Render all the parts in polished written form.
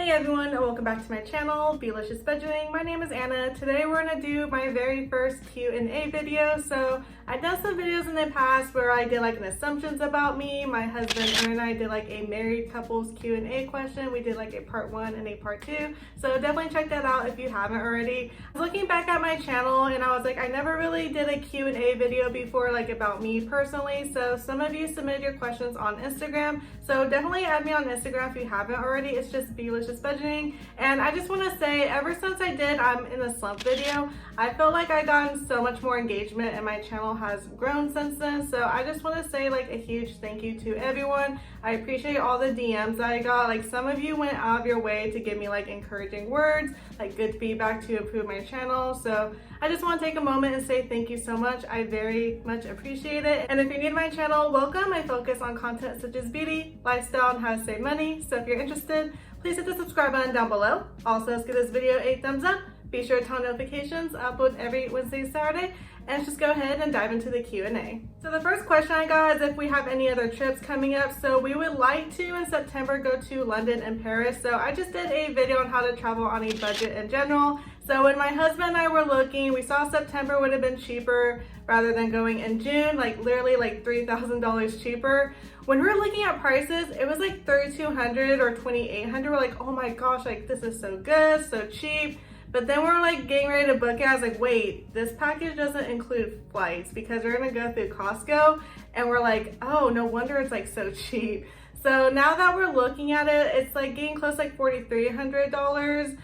Hey everyone, and welcome back to my channel, Belicious Budgeting. My name is Anna. Today we're gonna do my very first Q&A video. So I've done some videos in the past where I did like an assumptions about me. My husband and I did like a married couples Q&A question. We did like a part 1 and a part 2. So definitely check that out if you haven't already. I was looking back at my channel and I was like, I never really did a Q&A video before, like about me personally. So some of you submitted your questions on Instagram. So definitely add me on Instagram if you haven't already. It's just Belicious Budgeting. And I just want to say, ever since I did I'm in a slump video, I feel like I've gotten so much more engagement and my channel has grown since then. So I just want to say like a huge thank you to everyone. I appreciate all the DMs that I got. Like some of you went out of your way to give me like encouraging words, like good feedback to improve my channel. So I just want to take a moment and say thank you so much. I very much appreciate it. And if you're new to my channel, welcome. I focus on content such as beauty, lifestyle, and how to save money. So if you're interested, please hit the subscribe button down below. Also, let's give this video a thumbs up. Be sure to turn on notifications. I upload every Wednesday and Saturday. And let's just go ahead and dive into the Q&A. So the first question I got is if we have any other trips coming up. So we would like to in September go to London and Paris. So I just did a video on how to travel on a budget in general. So when my husband and I were looking, we saw September would have been cheaper rather than going in June, like literally like $3,000 cheaper. When we were looking at prices, it was like $3,200 or $2,800. We're like, oh my gosh, like this is so good, so cheap. But then we're like getting ready to book it. I was like, wait, this package doesn't include flights because we're gonna go through Costco. And we're like, oh, no wonder it's like so cheap. So now that we're looking at it, it's like getting close to like $4,300.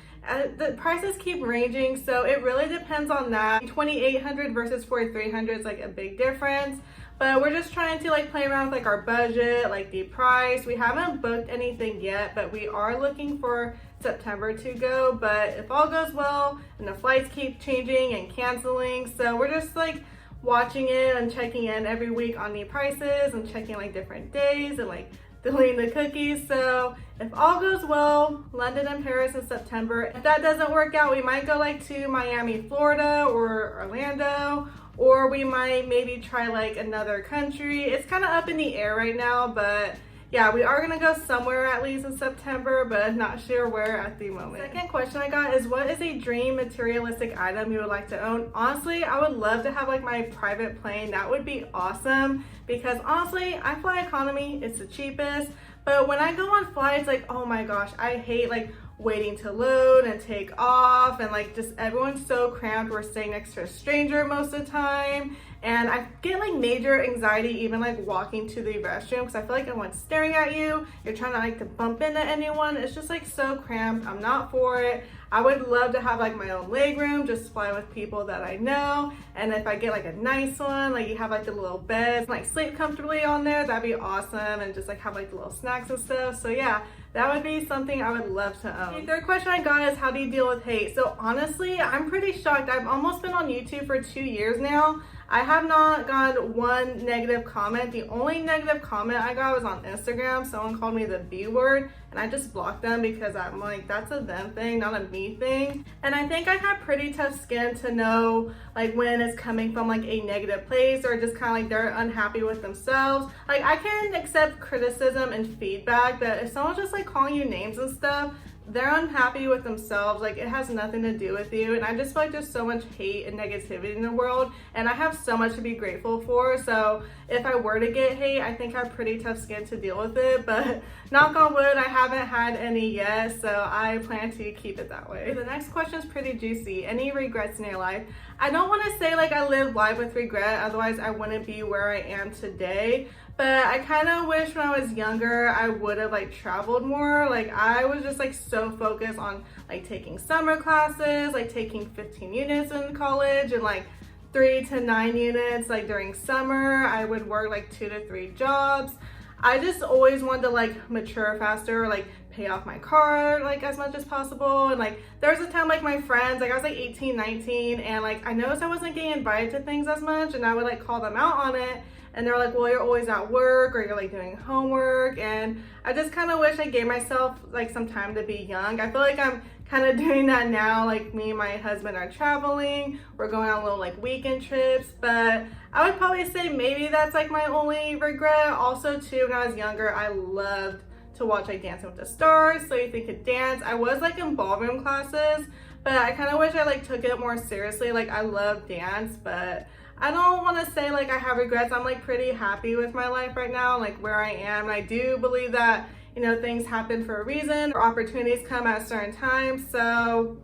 The prices keep ranging, so it really depends on that. $2,800 versus $4,300 is like a big difference. But we're just trying to like play around with like our budget, like the price. We haven't booked anything yet, but we are looking for September to go. But if all goes well and the flights keep changing and canceling, so we're just like watching it and checking in every week on the prices and checking like different days and like deleting the cookies. So if all goes well, London and Paris in September. If that doesn't work out, we might go like to Miami, Florida or Orlando, or we might maybe try like another country. It's kind of up in the air right now, but yeah, we are gonna go somewhere at least in September, but not sure where at the moment. Second question I got is, what is a dream materialistic item you would like to own? Honestly, I would love to have like my private plane. That would be awesome because honestly, I fly economy. It's the cheapest. But when I go on flights, like, oh my gosh, I hate like waiting to load and take off, and like just everyone's so cramped. We're staying next to a stranger most of the time, and I get like major anxiety even like walking to the restroom because I feel like everyone's staring at you. You're trying to like to bump into anyone. It's just like so cramped. I'm not for it. I would love to have like my own leg room, just fly with people that I know. And if I get like a nice one, like you have like the little beds, like sleep comfortably on there, that'd be awesome. And just like have like the little snacks and stuff. So yeah, that would be something I would love to own. The third question I got is, how do you deal with hate? So honestly, I'm pretty shocked. I've almost been on YouTube for 2 years now. I have not got one negative comment. The only negative comment I got was on Instagram. Someone called me the B word and I just blocked them because I'm like, that's a them thing, not a me thing. And I think I have pretty tough skin to know like when it's coming from like a negative place or just kind of like they're unhappy with themselves. Like I can accept criticism and feedback, but if someone's just like calling you names and stuff, they're unhappy with themselves. Like it has nothing to do with you. And I just feel like there's so much hate and negativity in the world, and I have so much to be grateful for. So if I were to get hate, I think I have pretty tough skin to deal with it, but knock on wood, I haven't had any yet, so I plan to keep it that way. The next question is pretty juicy. Any regrets in your life? I don't want to say like I live life with regret, otherwise I wouldn't be where I am today. But I kind of wish when I was younger I would have like traveled more. Like I was just like so focused on like taking summer classes, like taking 15 units in college and like 3 to 9 units like during summer. I would work like 2 to 3 jobs. I just always wanted to like mature faster, like pay off my car like as much as possible. And like there was a time like my friends, like I was like 18, 19, and like I noticed I wasn't getting invited to things as much, and I would like call them out on it. And they're like, well, you're always at work or you're like doing homework. And I just kind of wish I gave myself like some time to be young. I feel like I'm kind of doing that now. Like me and my husband are traveling. We're going on little like weekend trips. But I would probably say maybe that's like my only regret. Also too, when I was younger, I loved to watch like Dancing with the Stars, So You Think You Could Dance. I was like in ballroom classes, but I kind of wish I like took it more seriously. Like I love dance, but I don't want to say like I have regrets. I'm like pretty happy with my life right now, like where I am. And I do believe that, you know, things happen for a reason, or opportunities come at a certain time. So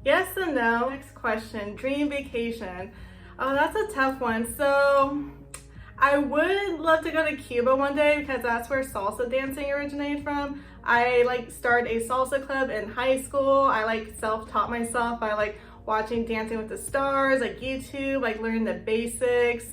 yes and no. Next question, dream vacation. Oh, that's a tough one. So I would love to go to Cuba one day because that's where salsa dancing originated from. I like started a salsa club in high school. I like self-taught myself by like watching Dancing with the Stars, like YouTube, like learning the basics.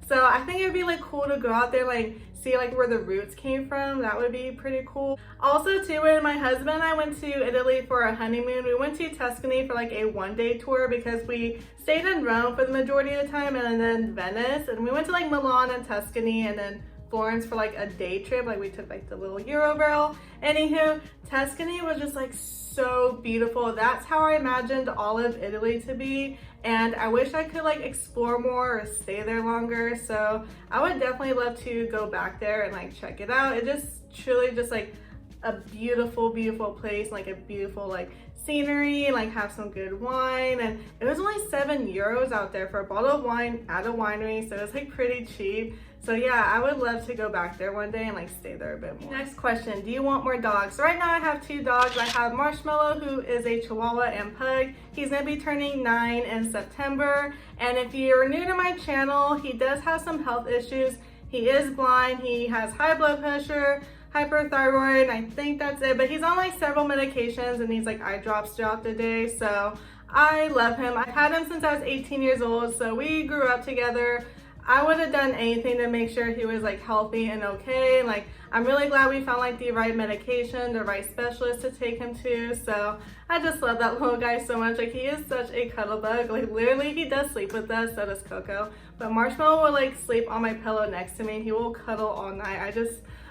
So I think it'd be like cool to go out there, like see like where the roots came from. That would be pretty cool. Also too, when my husband and I went to Italy for a honeymoon, we went to Tuscany for like a one-day tour because we stayed in Rome for the majority of the time and then Venice, and we went to like Milan and Tuscany and then Florence for like a day trip. Like we took like the little Eurorail. Anywho, Tuscany was just like so beautiful. That's how I imagined all of Italy to be, and I wish I could like explore more or stay there longer. So I would definitely love to go back there and like check it out. It just truly just like a beautiful place, like a beautiful like scenery, like have some good wine, and it was only €7 out there for a bottle of wine at a winery, so it was like pretty cheap. So yeah, I would love to go back there one day and like stay there a bit more. Next question, do you want more dogs? So right now I have 2 dogs. I have Marshmallow, who is a Chihuahua and Pug. He's gonna be turning 9 in September, and if you're new to my channel, he does have some health issues. He is blind, he has high blood pressure, hyperthyroid, and I think that's it, but he's on like several medications and needs like eye drops throughout the day. So I love him. I've had him since I was 18 years old, so we grew up together. I would have done anything to make sure he was like healthy and okay. Like I'm really glad we found like the right medication, the right specialist to take him to. So I just love that little guy so much. Like he is such a cuddle bug. Like literally he does sleep with us, so does Coco. But Marshmallow will like sleep on my pillow next to me. He will cuddle all night.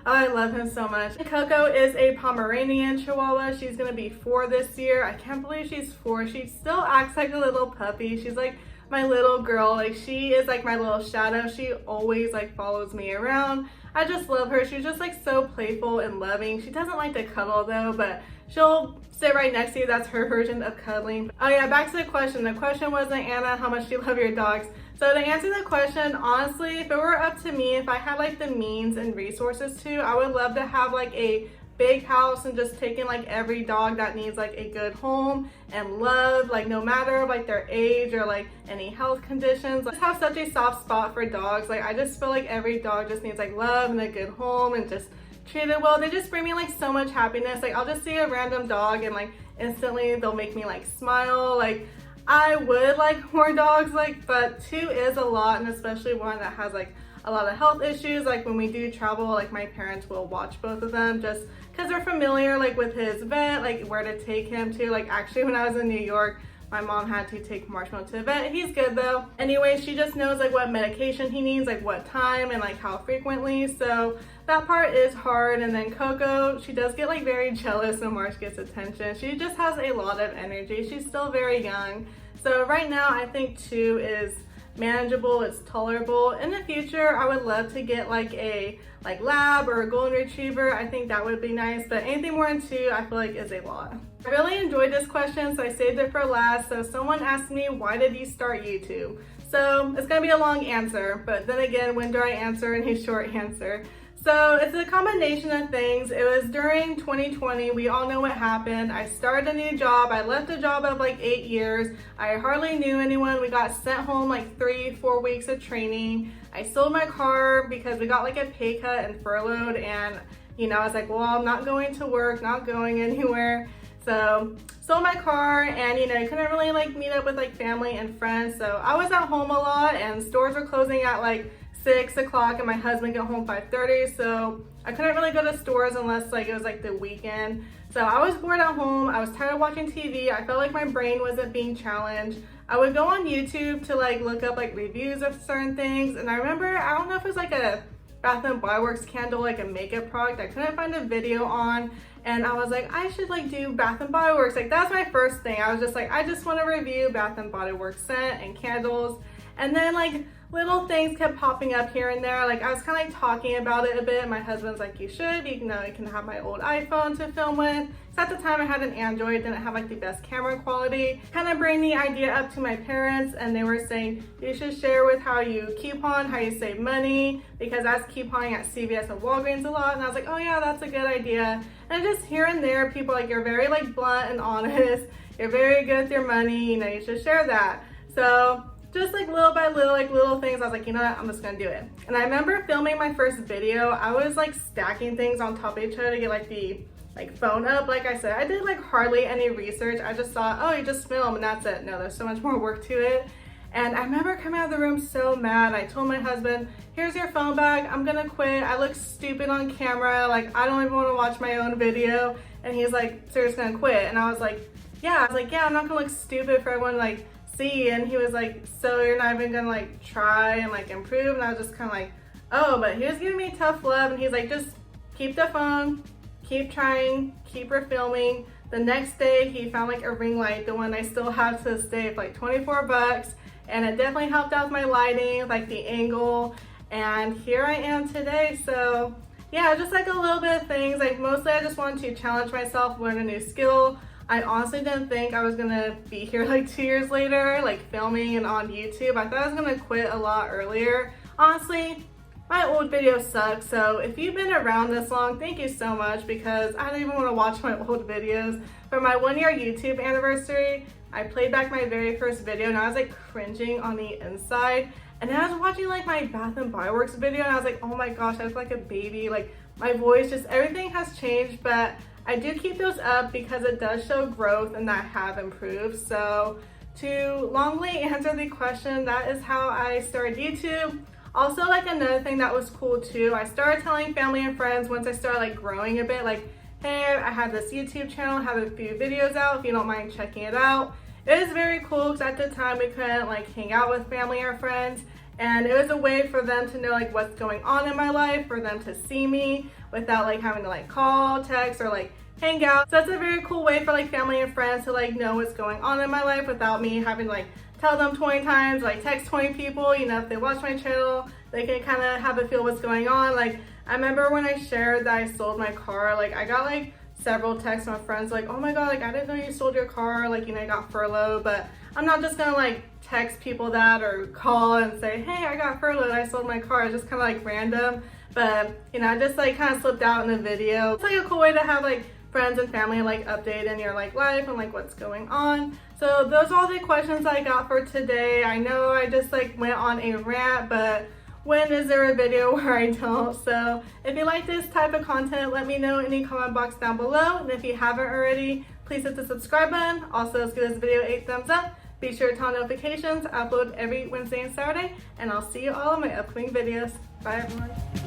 I love him so much. Coco is a Pomeranian Chihuahua. She's gonna be 4 this year. I can't believe she's 4. She still acts like a little puppy. She's like my little girl. Like she is like my little shadow. She always like follows me around. I just love her. She's just like so playful and loving. She doesn't like to cuddle though, but she'll sit right next to you. That's her version of cuddling. Oh yeah, back to the question. The question wasn't, Anna, how much do you love your dogs? So to answer the question, honestly, if it were up to me, if I had like the means and resources to, I would love to have like a big house and just taking like every dog that needs like a good home and love, like no matter like their age or like any health conditions. I just have such a soft spot for dogs. Like I just feel like every dog just needs like love and a good home and just treated well. They just bring me like so much happiness. Like I'll just see a random dog and like instantly they'll make me like smile. Like I would like more dogs, like, but 2 is a lot, and especially one that has like a lot of health issues. Like when we do travel, like my parents will watch both of them just because they're familiar like with his vet, like where to take him to. Like actually when I was in New York, my mom had to take Marshmallow to the vet. He's good though. Anyway, she just knows like what medication he needs, like what time and like how frequently. So that part is hard. And then Coco, she does get like very jealous when Marsh gets attention. She just has a lot of energy. She's still very young. So right now I think 2 is manageable, it's tolerable. In the future, I would love to get like a lab or a golden retriever. I think that would be nice, but anything more than 2 I feel like is a lot. I really enjoyed this question, so I saved it for last. So someone asked me, why did you start YouTube? So it's gonna be a long answer, but then again, when do I answer in a short answer? So it's a combination of things. It was during 2020. We all know what happened. I started a new job. I left a job of like 8 years. I hardly knew anyone. We got sent home like 3-4 weeks of training. I sold my car because we got like a pay cut and furloughed, and you know, I was like, well, I'm not going to work, not going anywhere. So sold my car, and you know, I couldn't really like meet up with like family and friends. So I was at home a lot, and stores were closing at like 6 o'clock, and my husband got home 5:30, so I couldn't really go to stores unless like it was like the weekend. So I was bored at home. I was tired of watching TV. I felt like my brain wasn't being challenged. I would go on YouTube to like look up like reviews of certain things, and I remember, I don't know if it was like a Bath and Body Works candle, like a makeup product I couldn't find a video on, and I was like, I should like do Bath and Body Works. Like that's my first thing. I was just like, I just want to review Bath and Body Works scent and candles. And then like little things kept popping up here and there. Like I was kind of like talking about it a bit. My husband's like, you should, you know, you can have my old iPhone to film with. So at the time I had an Android, didn't have like the best camera quality. Kind of bring the idea up to my parents, and they were saying, you should share with how you coupon, how you save money, because I was couponing at CVS and Walgreens a lot. And I was like, oh yeah, that's a good idea. And just here and there, people like, you're very like blunt and honest. You're very good with your money, you know, you should share that. So just like little by little, like little things, I was like, you know what, I'm just gonna do it. And I remember filming my first video, I was like stacking things on top of each other to get like the phone up. Like I said, I did like hardly any research. I just thought, oh, you just film and that's it. No, there's so much more work to it. And I remember coming out of the room so mad. I told my husband, here's your phone back, I'm gonna quit. I look stupid on camera, like I don't even wanna watch my own video. And he's like, so you're just gonna quit? And I was like, yeah, I'm not gonna look stupid for everyone to like see. And he was like, so you're not even gonna like try and like improve? And I was just kind of like, oh, but he was giving me tough love. And he's like, just keep the phone, keep trying, keep refilming. The next day he found like a ring light, the one I still have to this day, for like 24 bucks. And it definitely helped out with my lighting, like the angle. And here I am today. So yeah, just like a little bit of things. Like mostly I just wanted to challenge myself, learn a new skill. I honestly didn't think I was gonna be here like 2 years later, like filming and on YouTube. I thought I was gonna quit a lot earlier. Honestly, my old videos suck, so if you've been around this long, thank you so much, because I don't even want to watch my old videos. For my 1 year YouTube anniversary, I played back my very first video and I was like cringing on the inside. And then I was watching like my Bath and Body Works video and I was like, oh my gosh, I look like a baby. Like my voice, just everything has changed, but I do keep those up because it does show growth and that I have improved. So to longly answer the question, that is how I started YouTube. Also, like another thing that was cool too, I started telling family and friends once I started like growing a bit, like, hey, I have this YouTube channel, have a few videos out if you don't mind checking it out. It was very cool because at the time we couldn't like hang out with family or friends, and it was a way for them to know like what's going on in my life, for them to see me without like having to like call, text, or like hang out. So that's a very cool way for like family and friends to like know what's going on in my life without me having to like tell them 20 times, like text 20 people. You know, if they watch my channel, they can kind of have a feel what's going on. Like I remember when I shared that I sold my car, like I got like several texts from friends like, oh my god, like I didn't know you sold your car, like, you know, I got furloughed. But I'm not just gonna like text people that or call and say, hey, I got furloughed, I sold my car. It's just kind of like random. But you know, I just like kind of slipped out in the video. It's like a cool way to have like friends and family like update in your like life and like what's going on. So those are all the questions I got for today. I know I just like went on a rant, but when is there a video where I don't? So if you like this type of content, let me know in the comment box down below. And if you haven't already, please hit the subscribe button. Also, let's give this video 8 thumbs up. Be sure to turn on notifications. I upload every Wednesday and Saturday, and I'll see you all in my upcoming videos. Bye everyone.